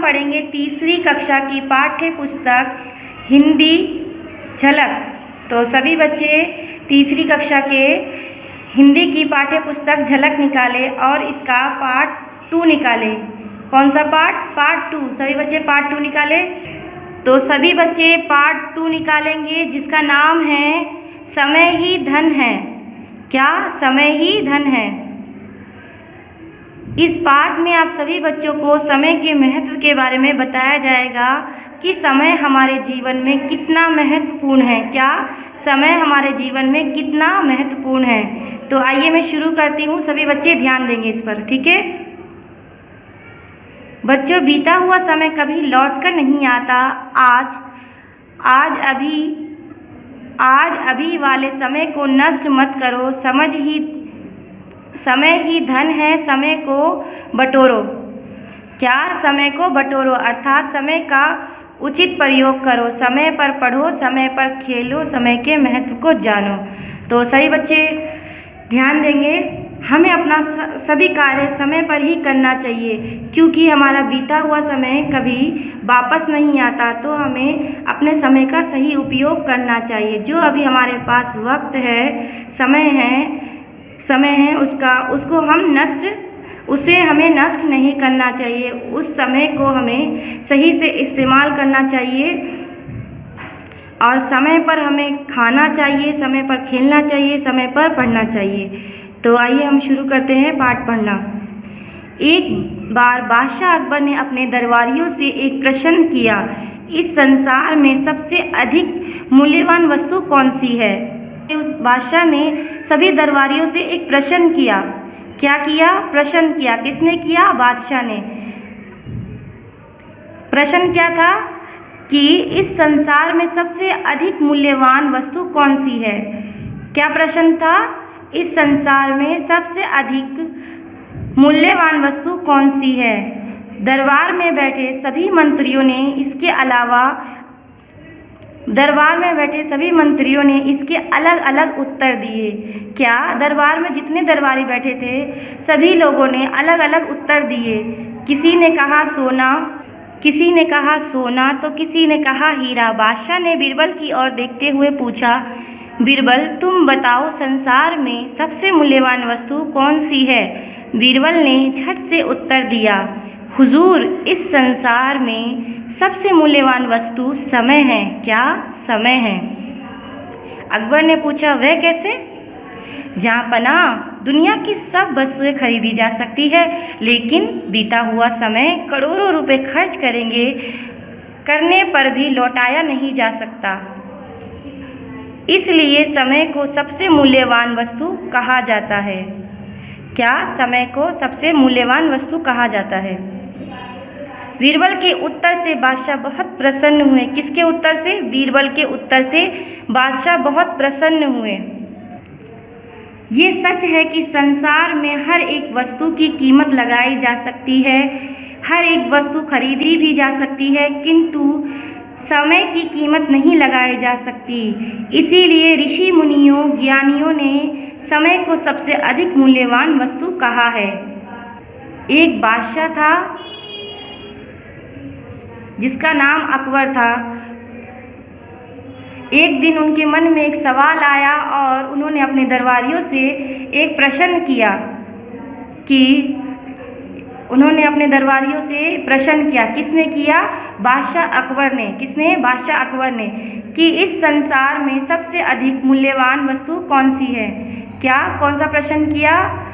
पढ़ेंगे तीसरी कक्षा की पाठ्य पुस्तक हिंदी झलक। तो सभी बच्चे तीसरी कक्षा के हिंदी की पाठ्य पुस्तक झलक निकाले और इसका पार्ट 2 निकाले। कौन सा पार्ट 2। सभी बच्चे पार्ट 2 निकाले। तो सभी बच्चे पार्ट 2 निकालेंगे जिसका नाम है समय ही धन है। क्या? समय ही धन है। इस पाठ में आप सभी बच्चों को समय के महत्व के बारे में बताया जाएगा कि समय हमारे जीवन में कितना महत्वपूर्ण है। क्या? समय हमारे जीवन में कितना महत्वपूर्ण है। तो आइए मैं शुरू करती हूँ, सभी बच्चे ध्यान देंगे इस पर, ठीक है। बच्चों, बीता हुआ समय कभी लौट कर नहीं आता। आज अभी वाले समय को नष्ट मत करो। समय ही धन है, समय को बटोरो। क्या? समय को बटोरो अर्थात समय का उचित प्रयोग करो। समय पर पढ़ो, समय पर खेलो, समय के महत्व को जानो। तो सही बच्चे ध्यान देंगे, हमें अपना सभी कार्य समय पर ही करना चाहिए क्योंकि हमारा बीता हुआ समय कभी वापस नहीं आता। तो हमें अपने समय का सही उपयोग करना चाहिए। जो अभी हमारे पास वक्त है, समय है उसे हमें नष्ट नहीं करना चाहिए। उस समय को हमें सही से इस्तेमाल करना चाहिए और समय पर हमें खाना चाहिए, समय पर खेलना चाहिए, समय पर पढ़ना चाहिए। तो आइए हम शुरू करते हैं पाठ पढ़ना। एक बार बादशाह अकबर ने अपने दरबारियों से एक प्रश्न किया, इस संसार में सबसे अधिक मूल्यवान वस्तु कौन सी है? उस बादशाह ने सभी दरबारियों से एक प्रश्न किया। क्या किया? प्रश्न किया। किसने किया? बादशाह ने। प्रश्न क्या था कि इस संसार में सबसे अधिक मूल्यवान वस्तु कौन सी है? क्या प्रश्न था? इस संसार में सबसे अधिक मूल्यवान वस्तु कौन सी है? दरबार में बैठे सभी मंत्रियों ने इसके अलग अलग उत्तर दिए। क्या? दरबार में जितने दरबारी बैठे थे सभी लोगों ने अलग अलग उत्तर दिए। किसी ने कहा सोना, तो किसी ने कहा हीरा। बादशाह ने बीरबल की ओर देखते हुए पूछा, बीरबल तुम बताओ संसार में सबसे मूल्यवान वस्तु कौन सी है? बीरबल ने झट से उत्तर दिया, हुजूर इस संसार में सबसे मूल्यवान वस्तु समय है। क्या? समय है। अकबर ने पूछा, वह कैसे? जहाँपना दुनिया की सब वस्तुएं खरीदी जा सकती है लेकिन बीता हुआ समय करोड़ों रुपए खर्च करने पर भी लौटाया नहीं जा सकता। इसलिए समय को सबसे मूल्यवान वस्तु कहा जाता है। क्या? समय को सबसे मूल्यवान वस्तु कहा जाता है। बीरबल के उत्तर से बादशाह बहुत प्रसन्न हुए। किसके उत्तर से? बीरबल के उत्तर से बादशाह बहुत प्रसन्न हुए। ये सच है कि संसार में हर एक वस्तु की कीमत लगाई जा सकती है, हर एक वस्तु खरीदी भी जा सकती है, किंतु समय की कीमत नहीं लगाई जा सकती। इसीलिए ऋषि मुनियों ज्ञानियों ने समय को सबसे अधिक मूल्यवान वस्तु कहा है। एक बादशाह था जिसका नाम अकबर था। एक दिन उनके मन में एक सवाल आया और उन्होंने अपने दरबारियों से एक प्रश्न किया किसने किया? बादशाह अकबर ने। किसने? बादशाह अकबर ने। कि इस संसार में सबसे अधिक मूल्यवान वस्तु कौन सी है? क्या? कौन सा प्रश्न किया?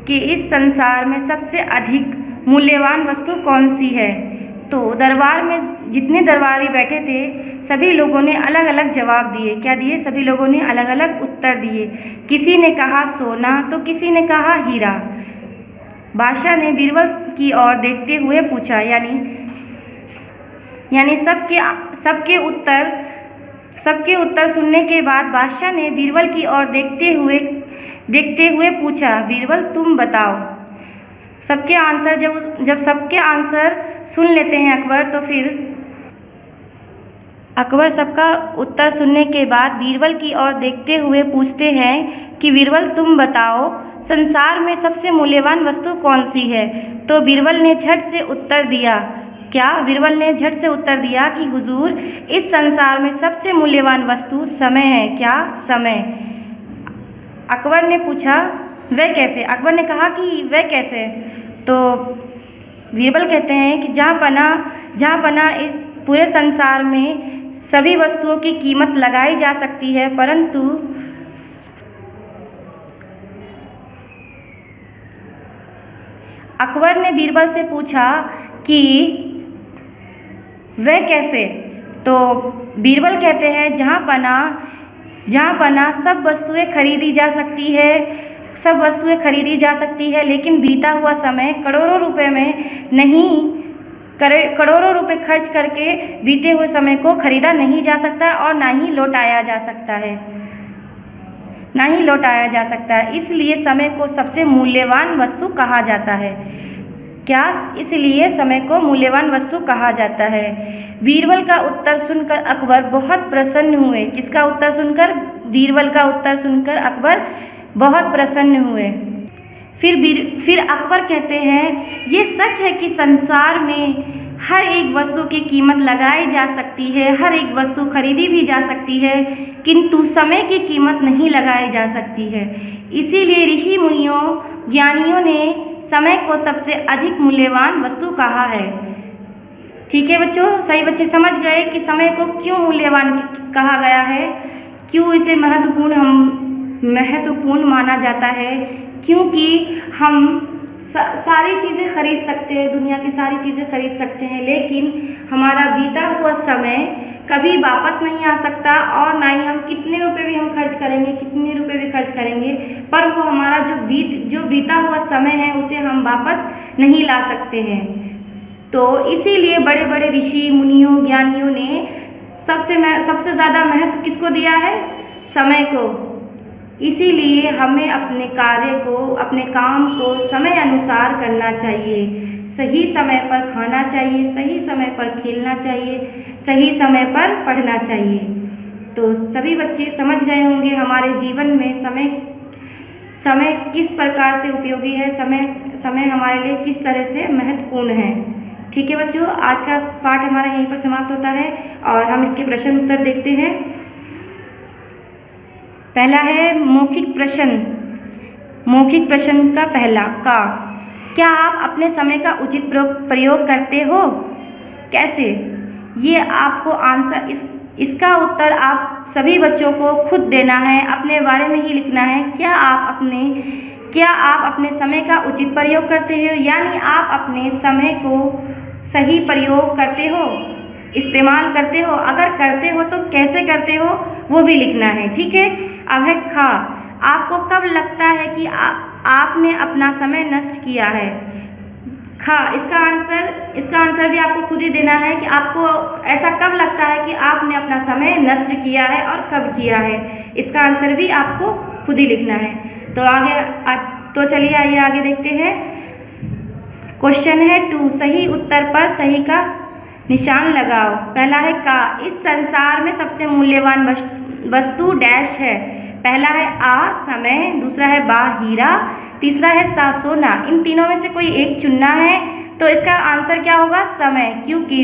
कि इस संसार में सबसे अधिक मूल्यवान वस्तु कौन सी है? तो दरबार में जितने दरबारी बैठे थे सभी लोगों ने अलग अलग जवाब दिए। क्या दिए? सभी लोगों ने अलग अलग उत्तर दिए। किसी ने कहा सोना, तो किसी ने कहा हीरा। बादशाह ने बीरबल की ओर देखते हुए पूछा, यानी सबके उत्तर सुनने के बाद बादशाह ने बीरबल की ओर देखते हुए पूछा, बीरबल तुम बताओ। सबके आंसर जब सबके आंसर सुन लेते हैं अकबर, तो फिर अकबर सबका उत्तर सुनने के बाद बीरबल की ओर देखते हुए पूछते हैं कि बीरबल तुम बताओ, संसार में सबसे मूल्यवान वस्तु कौन सी है? तो बीरबल ने झट से उत्तर दिया कि हुजूर, इस संसार में सबसे मूल्यवान वस्तु समय है। क्या? समय। अकबर ने पूछा, वह कैसे? अकबर ने कहा कि वह कैसे? तो बीरबल कहते हैं कि जहाँ पना इस पूरे संसार में सभी वस्तुओं की कीमत लगाई जा सकती है, परंतु अकबर ने बीरबल से पूछा कि वह कैसे? तो बीरबल कहते हैं जहाँ पना सब वस्तुएं खरीदी जा सकती है, लेकिन बीता हुआ समय करोड़ों रुपए खर्च करके बीते हुए समय को खरीदा नहीं जा सकता और ना ही लौटाया जा सकता है। इसलिए समय को सबसे मूल्यवान वस्तु कहा जाता है। क्या? इसलिए समय को मूल्यवान वस्तु कहा जाता है। बीरबल का उत्तर सुनकर अकबर बहुत प्रसन्न हुए। किसका उत्तर सुनकर? बीरबल का उत्तर सुनकर अकबर बहुत प्रसन्न हुए। फिर अकबर कहते हैं, ये सच है कि संसार में हर एक वस्तु की कीमत लगाई जा सकती है, हर एक वस्तु खरीदी भी जा सकती है, किंतु समय की कीमत नहीं लगाई जा सकती है। इसीलिए ऋषि मुनियों, ज्ञानियों ने समय को सबसे अधिक मूल्यवान वस्तु कहा है। ठीक है बच्चों, सही बच्चे समझ गए कि समय को क्यों मूल्यवान कहा गया है, क्यों इसे महत्वपूर्ण माना जाता है। क्योंकि हम सारी चीज़ें खरीद सकते हैं, दुनिया की सारी चीज़ें खरीद सकते हैं, लेकिन हमारा बीता हुआ समय कभी वापस नहीं आ सकता और ना ही हम कितने रुपए भी खर्च करेंगे, पर वो हमारा जो बीता हुआ समय है उसे हम वापस नहीं ला सकते हैं। तो इसीलिए बड़े बड़े ऋषि मुनियों, ज्ञानियों ने सबसे ज़्यादा महत्व किसको दिया है? समय को। इसीलिए हमें अपने काम को समय अनुसार करना चाहिए। सही समय पर खाना चाहिए, सही समय पर खेलना चाहिए, सही समय पर पढ़ना चाहिए। तो सभी बच्चे समझ गए होंगे हमारे जीवन में समय किस प्रकार से उपयोगी है, समय हमारे लिए किस तरह से महत्वपूर्ण है। ठीक है बच्चों, आज का पाठ हमारा यहीं पर समाप्त होता है और हम इसके प्रश्न उत्तर देखते हैं। पहला है मौखिक प्रश्न का पहला का, क्या आप अपने समय का उचित प्रयोग करते हो? कैसे? ये आपको आंसर, इसका उत्तर आप सभी बच्चों को खुद देना है, अपने बारे में ही लिखना है। क्या आप अपने समय का उचित प्रयोग करते हो, यानी आप अपने समय को सही प्रयोग करते हो, इस्तेमाल करते हो? अगर करते हो तो कैसे करते हो वो भी लिखना है। ठीक है। अब है खा, आपको कब लगता है कि आपने अपना समय नष्ट किया है? खा, इसका आंसर भी आपको खुद ही देना है कि आपको ऐसा कब लगता है कि आपने अपना समय नष्ट किया है और कब किया है। इसका आंसर भी आपको खुद ही लिखना है। तो चलिए आइए आगे देखते हैं। क्वेश्चन है 2, सही उत्तर पर सही का निशान लगाओ। पहला है का, इस संसार में सबसे मूल्यवान वस्तु डैश है। पहला है आ समय, दूसरा है बा हीरा, तीसरा है सा सोना। इन तीनों में से कोई एक चुनना है। तो इसका आंसर क्या होगा? समय, क्योंकि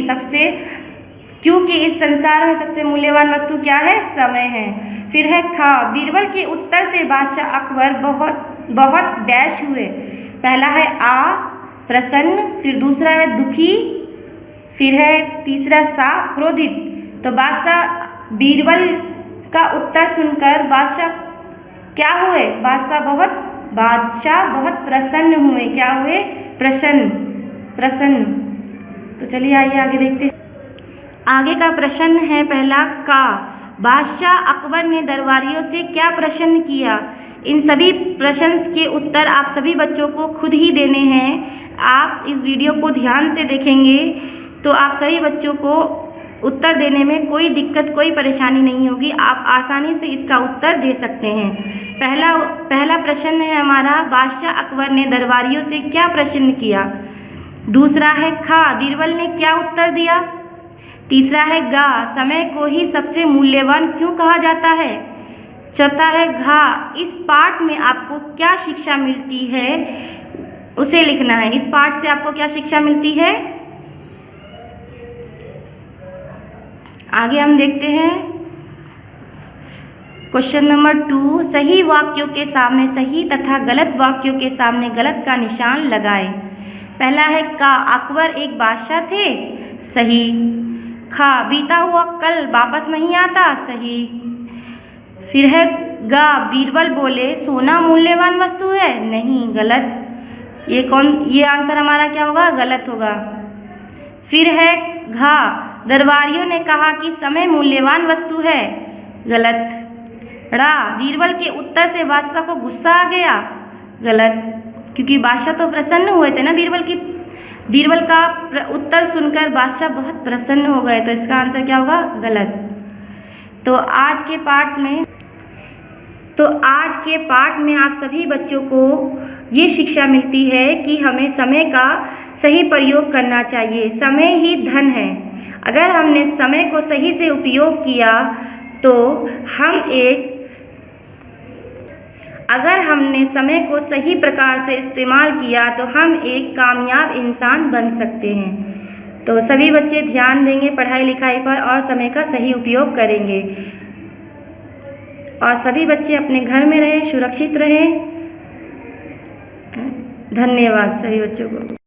इस संसार में सबसे मूल्यवान वस्तु क्या है? समय है। फिर है खा, बीरबल के उत्तर से बादशाह अकबर बहुत डैश हुए। पहला है आ प्रसन्न, फिर दूसरा है दुखी, फिर है तीसरा सा क्रोधित। तो बादशाह बीरबल का उत्तर सुनकर बादशाह क्या हुए? बादशाह बहुत प्रसन्न हुए। क्या हुए? प्रसन्न। तो चलिए आइए आगे देखते हैं। आगे का प्रश्न है पहला का, बादशाह अकबर ने दरबारियों से क्या प्रश्न किया? इन सभी प्रश्न के उत्तर आप सभी बच्चों को खुद ही देने हैं। आप इस वीडियो को ध्यान से देखेंगे तो आप सभी बच्चों को उत्तर देने में कोई दिक्कत, कोई परेशानी नहीं होगी। आप आसानी से इसका उत्तर दे सकते हैं। पहला प्रश्न है हमारा, बादशाह अकबर ने दरबारियों से क्या प्रश्न किया? दूसरा है खा, बीरबल ने क्या उत्तर दिया? तीसरा है गा, समय को ही सबसे मूल्यवान क्यों कहा जाता है। चौथा है घा, इस पाठ में आपको क्या शिक्षा मिलती है, उसे लिखना है। इस पाठ से आपको क्या शिक्षा मिलती है। आगे हम देखते हैं क्वेश्चन नंबर 2, सही वाक्यों के सामने सही तथा गलत वाक्यों के सामने गलत का निशान लगाएं। पहला है का, अकबर एक बादशाह थे, सही। खा, बीता हुआ कल वापस नहीं आता, सही। फिर है गा, बीरबल बोले सोना मूल्यवान वस्तु है, नहीं, गलत। ये आंसर हमारा क्या होगा, गलत होगा। फिर है घा, दरबारियों ने कहा कि समय मूल्यवान वस्तु है, गलत। ड़ा, बीरबल के उत्तर से बादशाह को गुस्सा आ गया, गलत, क्योंकि बादशाह तो प्रसन्न हुए थे ना बीरबल का उत्तर सुनकर बादशाह बहुत प्रसन्न हो गए, तो इसका आंसर क्या होगा, गलत। तो आज के पाठ में आप सभी बच्चों को ये शिक्षा मिलती है कि हमें समय का सही प्रयोग करना चाहिए। समय ही धन है। अगर हमने समय को सही से उपयोग किया तो अगर हमने समय को सही प्रकार से इस्तेमाल किया तो हम एक कामयाब इंसान बन सकते हैं। तो सभी बच्चे ध्यान देंगे पढ़ाई लिखाई पर और समय का सही उपयोग करेंगे। और सभी बच्चे अपने घर में रहें, सुरक्षित रहें। धन्यवाद सभी बच्चों को।